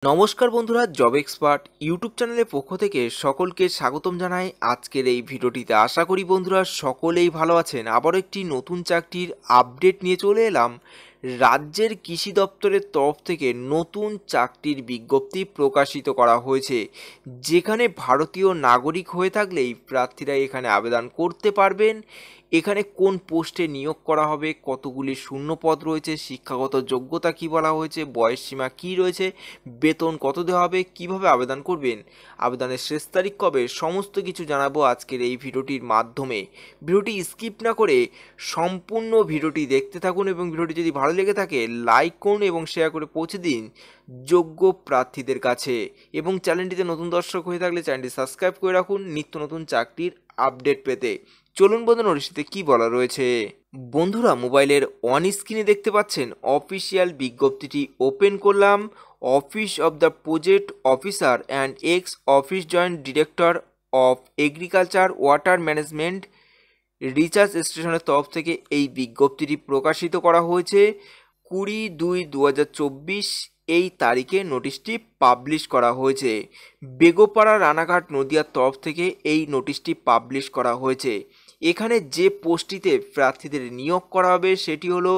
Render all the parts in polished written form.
নমস্কার বন্ধুরা, job expert YouTube চ্যানেলের পক্ষ থেকে সকলকে স্বাগতম জানাই আজকের এই ভিডিওটিতে। আশা করি বন্ধুরা সকলেই ভালো আছেন। আবারও একটি নতুন চাকরির আপডেট নিয়ে চলে এলাম। রাজ্যের কৃষি দপ্তরের তরফ থেকে নতুন চাকরির বিজ্ঞপ্তি প্রকাশিত করা হয়েছে, যেখানে ভারতীয় নাগরিক হয়ে থাকলেই প্রার্থীরা এখানে আবেদন করতে পারবেন। এখানে কোন পোস্টে নিয়োগ করা হবে, কতগুলি শূন্যপদ রয়েছে, শিক্ষাগত যোগ্যতা কি বলা হয়েছে, বয়সসীমা কি রয়েছে, বেতন কত দেওয়া হবে, কিভাবে আবেদন করবেন, আবেদনের শেষ তারিখ কবে, সমস্ত কিছু জানাবো আজকের এই ভিডিওটির মাধ্যমে। ভিডিওটি স্কিপ না করে সম্পূর্ণ ভিডিওটি দেখতে থাকুন এবং ভিডিওটি যদি ভালো লেগে থাকে লাইক করুন এবং শেয়ার করে পৌঁছে দিন যোগ্য প্রার্থীদের কাছে। এবং চ্যানেলটিতে নতুন দর্শক হয়ে থাকলে চ্যানেলটি সাবস্ক্রাইব করে রাখুন নিত্য নতুন চাকরির আপডেট পেতে। চলুন বন্ধু, নোটিশটিতে কি বলা রয়েছে। বন্ধুরা, মোবাইলের অন স্ক্রিনে দেখতে পাচ্ছেন অফিসিয়াল বিজ্ঞপ্তিটি ওপেন করলাম। Office of the project officer and x office joint director of agriculture water management research স্টেশনের তরফ থেকে এই বিজ্ঞপ্তিটি প্রকাশিত করা হয়েছে 20/2/2024 এই তারিখে নোটিশটি পাবলিশ করা হয়েছে। বেগোপাড়া রানাঘাট নদিয়ার তরফ থেকে এই নোটিশটি পাবলিশ করা হয়েছে। এখানে যে পোস্টটিতে প্রার্থীদের নিয়োগ করা হবে সেটি হলো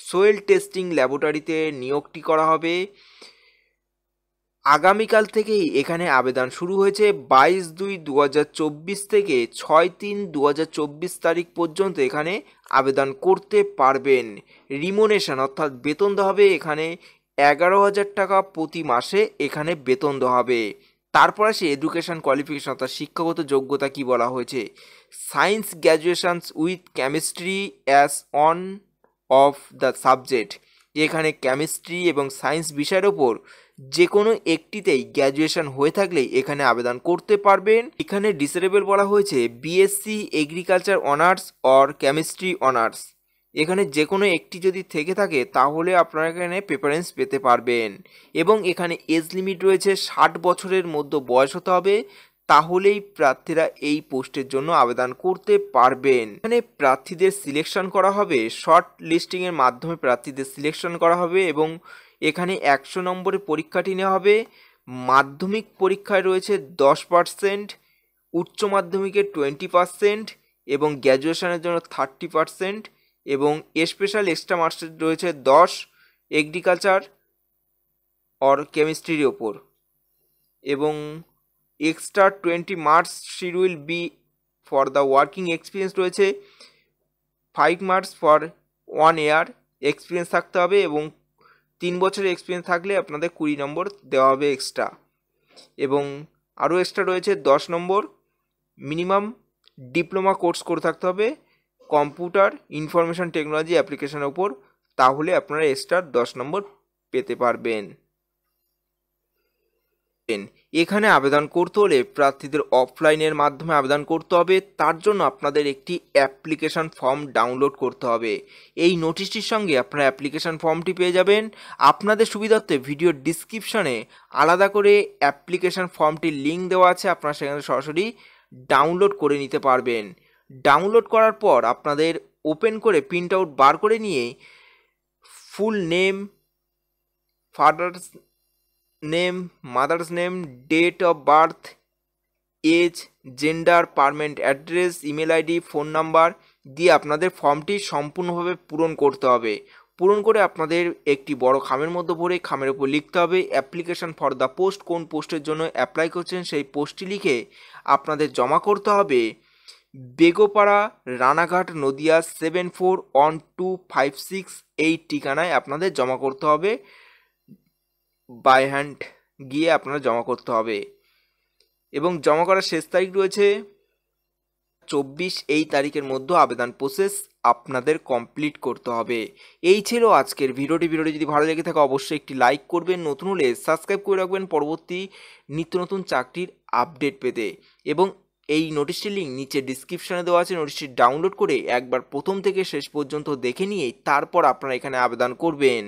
সোয়েল টেস্টিং ল্যাবরেটরিতে নিয়োগটি করা হবে। আগামীকাল থেকেই এখানে আবেদন শুরু হয়েছে। 22/2/2024 থেকে 6/3/2024 তারিখ পর্যন্ত এখানে আবেদন করতে পারবেন। রিমুনেশন অর্থাৎ বেতন দেওয়া হবে এখানে 11,000 টাকা প্রতি মাসে এখানে বেতন দেওয়া হবে। তারপর আসে এডুকেশন কোয়ালিফিকেশন অর্থাৎ শিক্ষাগত যোগ্যতা কি বলা হয়েছে। Science graduations with chemistry as one of the subject. এখানে কেমিস্ট্রি এবং সায়েন্স বিষয়ের ওপর যে কোনো একটিতেই গ্র্যাজুয়েশন হয়ে থাকলেই এখানে আবেদন করতে পারবেন। এখানে ডিসেবল বলা হয়েছে BSc agriculture honours or chemistry honours. এখানে যে কোনো একটি যদি থেকে থাকে তাহলে আপনারা এখানে প্রেফারেন্স পেতে পারবেন। এবং এখানে এজ লিমিট রয়েছে 60 বছরের মধ্যে বয়স হতে হবে, তাহলেই প্রার্থীরা এই পোস্টের জন্য আবেদন করতে পারবেন। এখানে প্রার্থীদের সিলেকশন করা হবে, শর্ট লিস্টিংয়ের মাধ্যমে প্রার্থীদের সিলেকশন করা হবে এবং এখানে 100 নম্বরের পরীক্ষাটি নেওয়া হবে। মাধ্যমিক পরীক্ষায় রয়েছে 10%, উচ্চ মাধ্যমিকের 20% এবং গ্র্যাজুয়েশনের জন্য 30% এবং স্পেশাল এক্সট্রা মার্কস রয়েছে 10 এগ্রিকালচার অর কেমিস্ট্রির ওপর এবং extra 20 marks sheet will be for the working experience রয়েছে। 5 মার্কস ফর 1 ইয়ার এক্সপিরিয়েন্স থাকতে হবে এবং 3 বছরের এক্সপিরিয়েন্স থাকলে আপনাদের 20 নম্বর দেওয়া হবে এক্সট্রা। এবং আরও এক্সট্রা রয়েছে 10 নম্বর মিনিমাম ডিপ্লোমা কোর্স করে থাকতে হবে কম্পিউটার ইনফরমেশন টেকনোলজি অ্যাপ্লিকেশনের ওপর, তাহলে আপনারা এক্সট্রা 10 নম্বর পেতে পারবেন। এখানে আবেদন করতে হলে প্রার্থীদের অফলাইনের মাধ্যমে আবেদন করতে হবে। তার জন্য আপনাদের একটি অ্যাপ্লিকেশন ফর্ম ডাউনলোড করতে হবে। এই নোটিশটির সঙ্গে আপনারা অ্যাপ্লিকেশন ফর্মটি পেয়ে যাবেন। আপনাদের সুবিধার্থে ভিডিওর ডিসক্রিপশনে আলাদা করে অ্যাপ্লিকেশন ফর্মটির লিঙ্ক দেওয়া আছে, আপনারা সেখানে সরাসরি ডাউনলোড করে নিতে পারবেন। ডাউনলোড করার পর আপনাদের ওপেন করে প্রিন্ট আউট বার করে নিয়ে full name, father's name, mother's name, date of birth, age, gender, permanent address, email ID, phone number দিয়ে আপনাদের ফর্মটি সম্পূর্ণভাবে পূরণ করতে হবে। পূরণ করে আপনাদের একটি বড় খামের মধ্যে ভরে খামের উপর লিখতে হবে অ্যাপ্লিকেশন ফর দ্য পোস্ট, কোন পোস্টের জন্য অ্যাপ্লাই করছেন সেই পোস্টটি লিখে আপনাদের জমা করতে হবে বেগোপাড়া রানাঘাট নদিয়া 741256 এই ঠিকানায় আপনাদের জমা করতে হবে। বাই হ্যান্ড গিয়ে আপনারা জমা করতে হবে এবং জমা করার শেষ তারিখ রয়েছে 24 এই তারিখের মধ্যে আবেদন প্রসেস আপনাদের কমপ্লিট করতে হবে। এই ছিল আজকের ভিডিওটি। যদি ভালো লেগে থাকে অবশ্যই একটি লাইক করবেন, নতুন হলে সাবস্ক্রাইব করে রাখবেন পরবর্তী নিত্য নতুন চাকরির আপডেট পেতে। এবং এই নোটিশটির লিঙ্ক নিচে ডিসক্রিপশনে দেওয়া আছে, নোটিশটি ডাউনলোড করে একবার প্রথম থেকে শেষ পর্যন্ত দেখে নিয়ে তারপর আপনারা এখানে আবেদন করবেন।